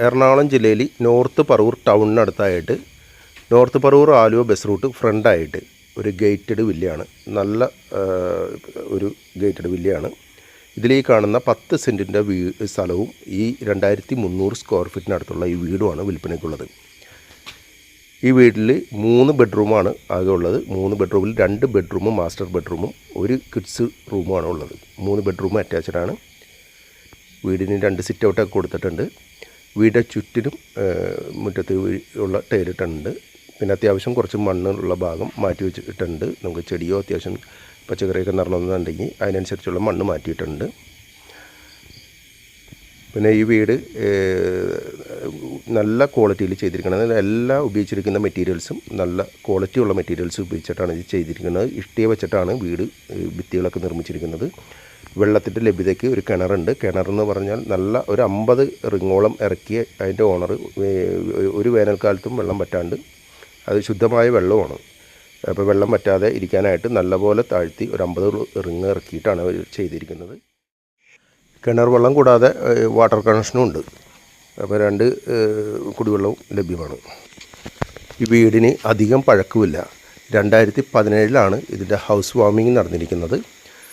എറണാകുളം ജില്ലയിൽ നോർത്ത് പറവൂർ ടൗണിനടുത്തായിട്ട് north Paravur Aluva bus route ഫ്രണ്ടായിട്ട് ഒരു ഗേറ്റഡ് വില്ലയാണ്. നല്ല ഒരു ഗേറ്റഡ് വില്ലയാണ്. ഇതിൽ ഈ കാണുന്ന 10 സെൻറ്റിൻ്റെ സ്ഥലവും ഈ 2300 സ്ക്വയർ ഫീറ്റിനടുത്തുള്ള ഈ വീടുമാണ് വിൽപ്പനയ്ക്കുള്ളത്. ഈ വീട്ടിൽ 3 ബെഡ്റൂമാണ് ആകെ ഉള്ളത്. 3 ബെഡ്റൂമിൽ 2 ബെഡ്റൂമും മാസ്റ്റർ ബെഡ്റൂമും ഒരു കിഡ്സ് റൂമുമാണ് ഉള്ളത്. 3 ബെഡ്റൂം അറ്റാച്ച്ഡാണ്. വീടിന് 2 സിറ്റ് ഔട്ടൊക്കെ കൊടുത്തിട്ടുണ്ട്. വീടിൻ്റെ ചുറ്റിനും മുറ്റത്ത് ഉള്ള ടൈലിട്ടുണ്ട്. പിന്നെ അത്യാവശ്യം കുറച്ച് മണ്ണുള്ള ഭാഗം മാറ്റി വെച്ചിട്ടുണ്ട്. നമുക്ക് ചെടിയോ അത്യാവശ്യം പച്ചക്കറിയൊക്കെ നടണമെന്നുണ്ടെങ്കിൽ അതിനനുസരിച്ചുള്ള മണ്ണ് മാറ്റിയിട്ടുണ്ട്. പിന്നെ ഈ വീട് നല്ല ക്വാളിറ്റിയിൽ ചെയ്തിരിക്കുന്നത്. എല്ലാ ഉപയോഗിച്ചിരിക്കുന്ന മെറ്റീരിയൽസും നല്ല ക്വാളിറ്റിയുള്ള മെറ്റീരിയൽസ് ഉപയോഗിച്ചിട്ടാണ് ഇത് ചെയ്തിരിക്കുന്നത്. ഇഷ്ടിക വെച്ചിട്ടാണ് വീട് ഭിത്തികളൊക്കെ നിർമ്മിച്ചിരിക്കുന്നത്. വെള്ളത്തിൻ്റെ ലഭ്യതയ്ക്ക് ഒരു കിണറുണ്ട്. കിണറെന്ന് പറഞ്ഞാൽ നല്ല ഒരു 50 റിങ്ങോളം ഇറക്കിയ അതിൻ്റെ ഓണർ ഒരു വേനൽക്കാലത്തും വെള്ളം പറ്റാണ്ട് അത് ശുദ്ധമായ വെള്ളമാണ്. അപ്പോൾ വെള്ളം പറ്റാതെ ഇരിക്കാനായിട്ട് നല്ലപോലെ താഴ്ത്തി ഒരു 50 റിങ് ഇറക്കിയിട്ടാണ് അവർ ചെയ്തിരിക്കുന്നത്. കിണർ വെള്ളം കൂടാതെ വാട്ടർ കണക്ഷനും ഉണ്ട്. അപ്പോൾ 2 കുടിവെള്ളവും ലഭ്യമാണ്. ഈ വീടിന് അധികം പഴക്കമില്ല. 2017 ഇതിൻ്റെ ഹൗസ് വാമിംഗ് നടന്നിരിക്കുന്നത്.